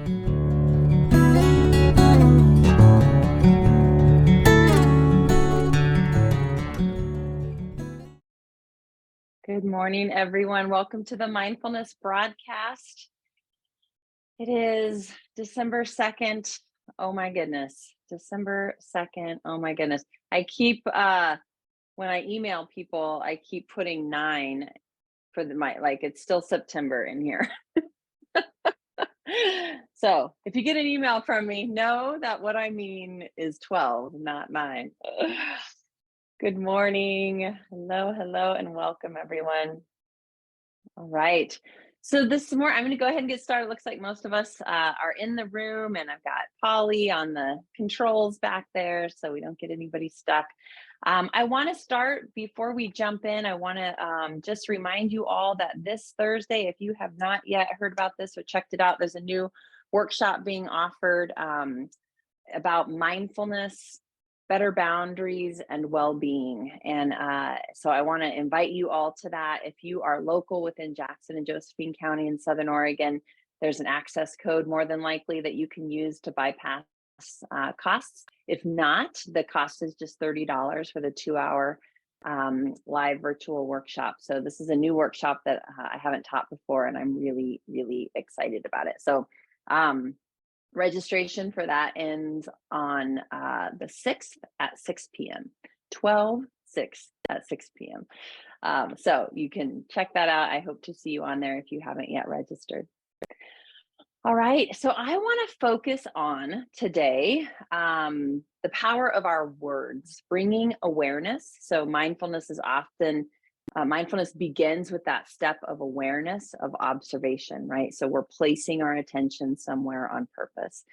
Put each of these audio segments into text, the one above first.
Good morning, everyone. Welcome to the Mindfulness Broadcast. It is December 2nd. Oh my goodness. December 2nd. Oh my goodness. I keep, when I email people, I keep putting 9 for it's still September in here. So if you get an email from me, know that what I mean is 12, not 9. Good morning. Hello, hello, and welcome, everyone. All right. So this morning, I'm going to go ahead and get started. It looks like most of us are in the room, and I've got Polly on the controls back there so we don't get anybody stuck. I want to start before we jump in. I want to just remind you all that this Thursday, if you have not yet heard about this or checked it out, there's a new workshop being offered about mindfulness, better boundaries, and well-being. And so I want to invite you all to that. If you are local within Jackson and Josephine County in Southern Oregon, there's an access code more than likely that you can use to bypass costs. If not, the cost is just $30 for the 2-hour live virtual workshop. So this is a new workshop that I haven't taught before, and I'm really, really excited about it. So registration for that ends on the 6th at 6 p.m. 12/6 at 6 p.m. So you can check that out. I hope to see you on there if you haven't yet registered. All right, so I want to focus on today the power of our words, bringing awareness. So mindfulness is often mindfulness begins with that step of awareness, of observation, right? So we're placing our attention somewhere on purpose.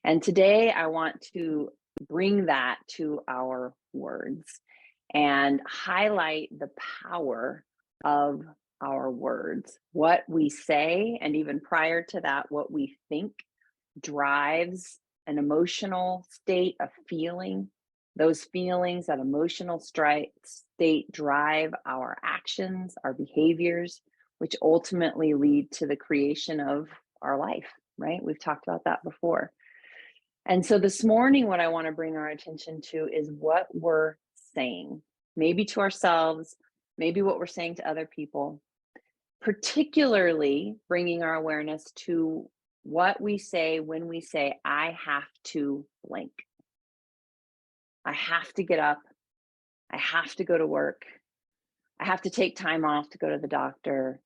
And today I want to bring that to our words and highlight the power of our words. What we say, and even prior to that, what we think drives an emotional state, a feeling. Those feelings, that emotional state drive our actions, our behaviors, which ultimately lead to the creation of our life, right? We've talked about that before. And so this morning, what I want to bring our attention to is what we're saying, maybe to ourselves, maybe what we're saying to other people, particularly bringing our awareness to what we say when we say, I have to blank. I have to get up. I have to go to work. I have to take time off to go to the doctor.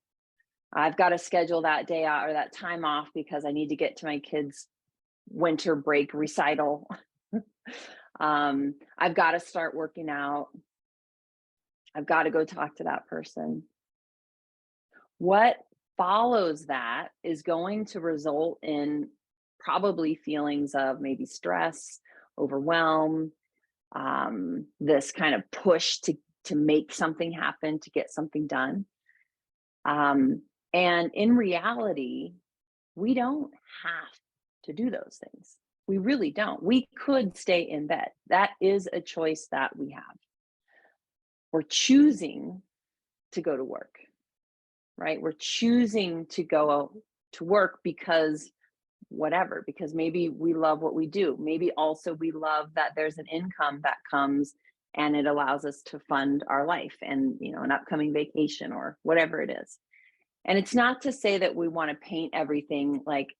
I've got to schedule that day out or that time off because I need to get to my kids' winter break recital. I've got to start working out. I've got to go talk to that person. What follows that is going to result in probably feelings of maybe stress, overwhelm, this kind of push to make something happen, to get something done. And in reality, we don't have to do those things. We really don't. We could stay in bed. That is a choice that we have. We're choosing to go to work, right? We're choosing to go to work because whatever, because maybe we love what we do. Maybe also we love that there's an income that comes and it allows us to fund our life and, an upcoming vacation or whatever it is. And it's not to say that we want to paint everything like,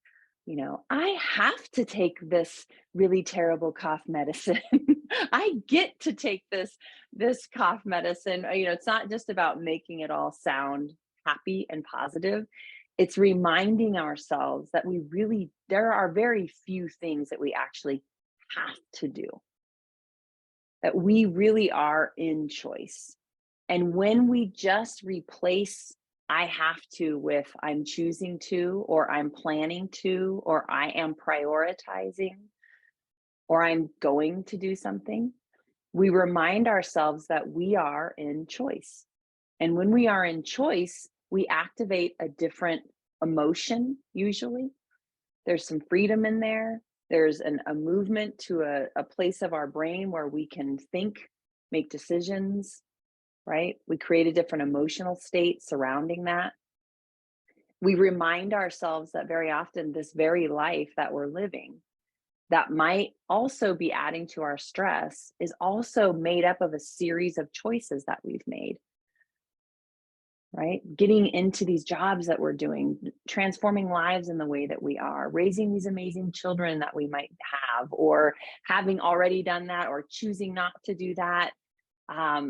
I have to take this really terrible cough medicine. I get to take this cough medicine. It's not just about making it all sound happy and positive. It's reminding ourselves that there are very few things that we actually have to do, that we really are in choice. And when we just replace I have to with I'm choosing to, or I'm planning to, or I am prioritizing, or I'm going to do something, we remind ourselves that we are in choice. And when we are in choice, we activate a different emotion, usually. There's some freedom in there. There's a movement to a place of our brain where we can think, make decisions, right? We create a different emotional state surrounding that. we remind ourselves that very often this very life that we're living that might also be adding to our stress is also made up of a series of choices that we've made, right? Getting into these jobs that we're doing, transforming lives in the way that we are, raising these amazing children that we might have, or having already done that, or choosing not to do that.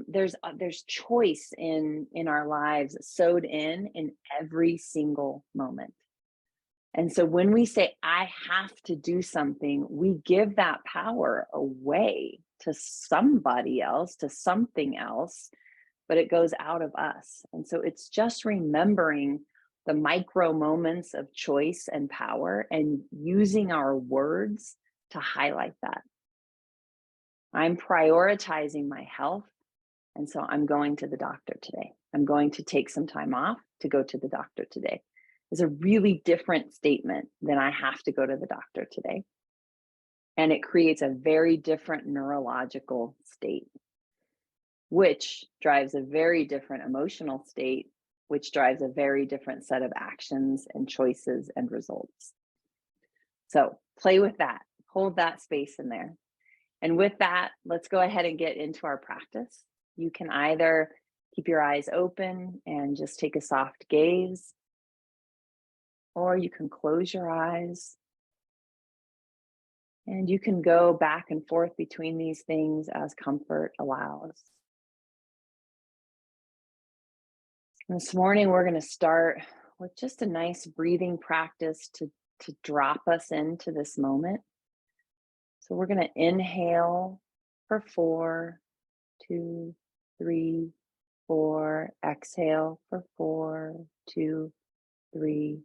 There's choice in our lives sewed in every single moment. And so when we say, I have to do something, we give that power away to somebody else, to something else, but it goes out of us. And so it's just remembering the micro moments of choice and power and using our words to highlight that. I'm prioritizing my health. And so I'm going to the doctor today. I'm going to take some time off to go to the doctor today. Is a really different statement than I have to go to the doctor today. And it creates a very different neurological state, which drives a very different emotional state, which drives a very different set of actions and choices and results. So play with that, hold that space in there. And with that, let's go ahead and get into our practice. You can either keep your eyes open and just take a soft gaze, or you can close your eyes and you can go back and forth between these things as comfort allows. This morning, we're going to start with just a nice breathing practice to drop us into this moment. So we're going to inhale for 4, 2, 3, 4. Exhale for 4, 2, 3,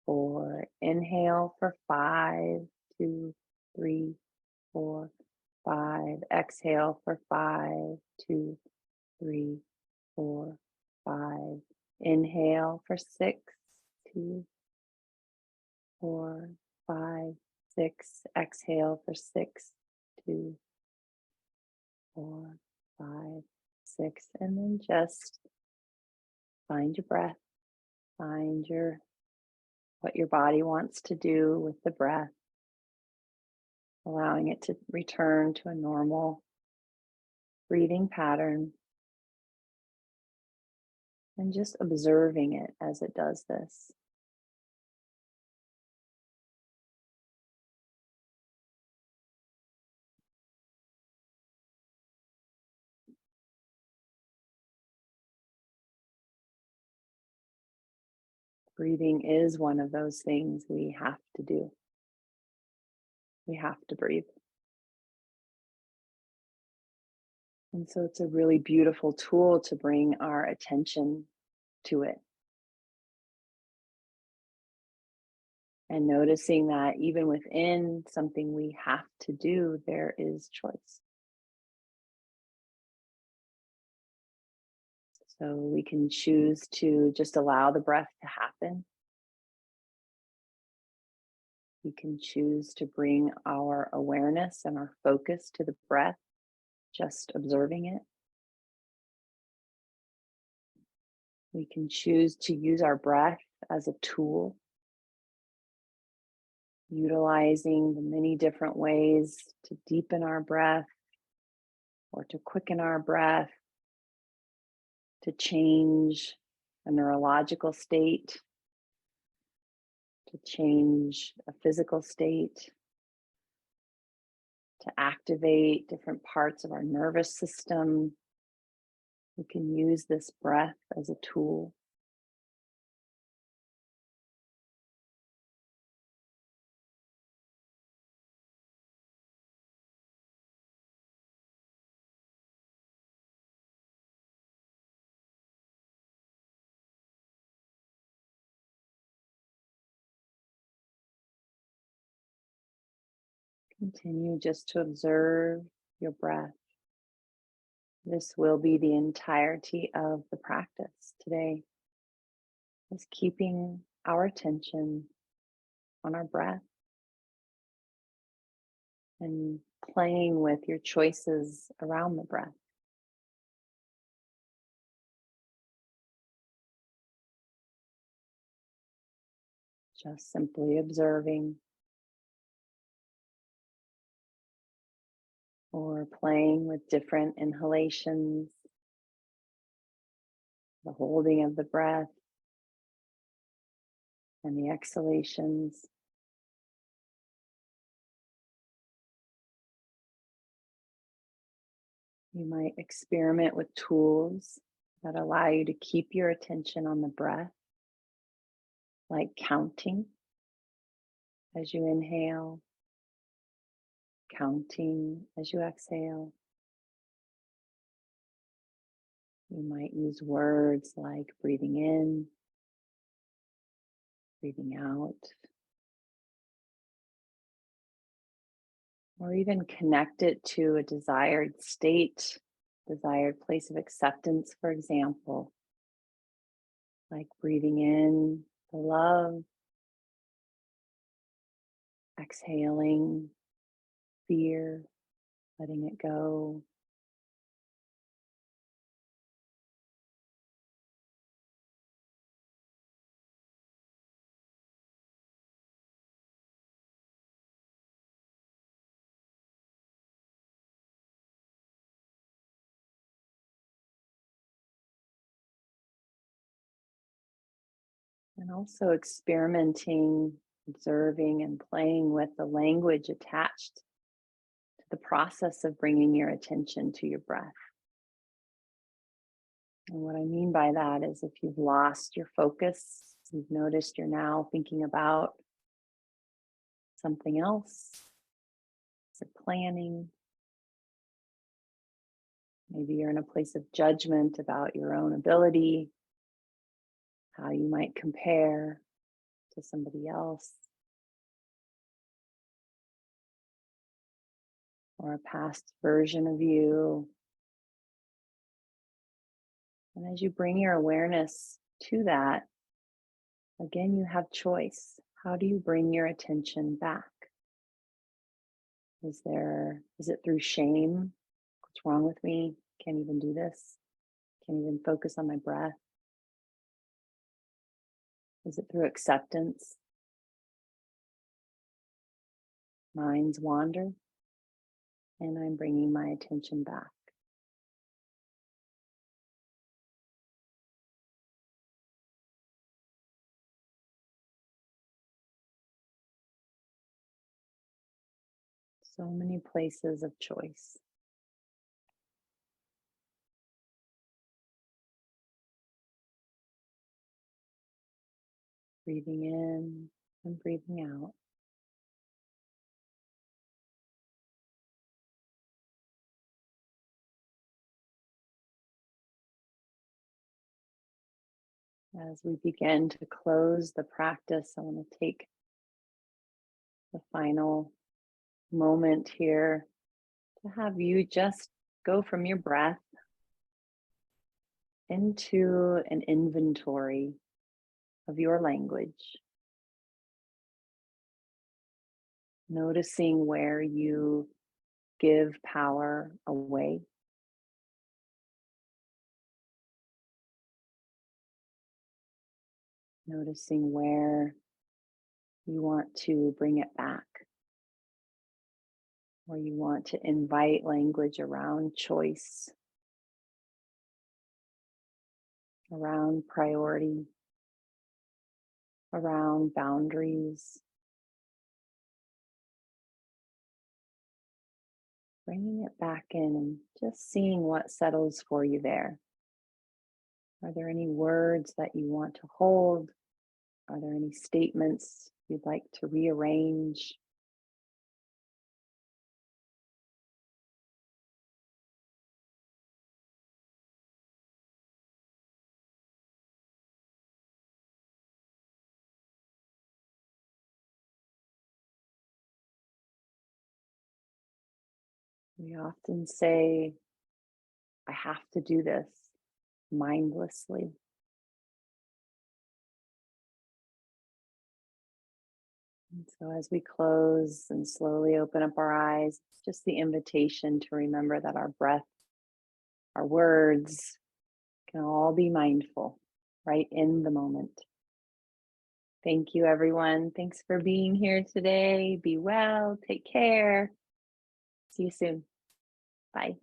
4. Inhale for 5, 2, 3, 4, 5. Exhale for 5, 2, 3, 4, 5. Inhale for 6, 2, 4, 5, 6. Exhale for 6, 2, 4, 5, 6. And then just find your breath, find what your body wants to do with the breath, allowing it to return to a normal breathing pattern, and just observing it as it does this. Breathing is one of those things we have to do. We have to breathe. And so it's a really beautiful tool to bring our attention to it. And noticing that even within something we have to do, there is choice. So we can choose to just allow the breath to happen. We can choose to bring our awareness and our focus to the breath, just observing it. We can choose to use our breath as a tool, utilizing the many different ways to deepen our breath or to quicken our breath, to change a neurological state, to change a physical state, to activate different parts of our nervous system. We can use this breath as a tool. Continue just to observe your breath. This will be the entirety of the practice today, is keeping our attention on our breath and playing with your choices around the breath. just simply observing or playing with different inhalations, the holding of the breath and the exhalations. You might experiment with tools that allow you to keep your attention on the breath, like counting as you inhale, counting as you exhale. You might use words like breathing in, breathing out, or even connect it to a desired state, desired place of acceptance, for example, like breathing in the love, exhaling fear, letting it go. And also experimenting, observing, and playing with the language attached to the process of bringing your attention to your breath. And what I mean by that is if you've lost your focus, you've noticed you're now thinking about something else, or planning. Maybe you're in a place of judgment about your own ability, how you might compare to somebody else, or a past version of you. And as you bring your awareness to that, again, you have choice. How do you bring your attention back? Is it through shame? What's wrong with me? Can't even do this. Can't even focus on my breath. Is it through acceptance? Minds wander, and I'm bringing my attention back. So many places of choice. Breathing in and breathing out. As we begin to close the practice, I want to take the final moment here to have you just go from your breath into an inventory of your language, noticing where you give power away, noticing where you want to bring it back, where you want to invite language around choice, around priority, around boundaries, bringing it back in and just seeing what settles for you there. Are there any words that you want to hold? Are there any statements you'd like to rearrange? We often say, I have to do this mindlessly. And so as we close and slowly open up our eyes, it's just the invitation to remember that our breath, our words can all be mindful right in the moment. Thank you, everyone. Thanks for being here today. Be well, take care. See you soon. Bye.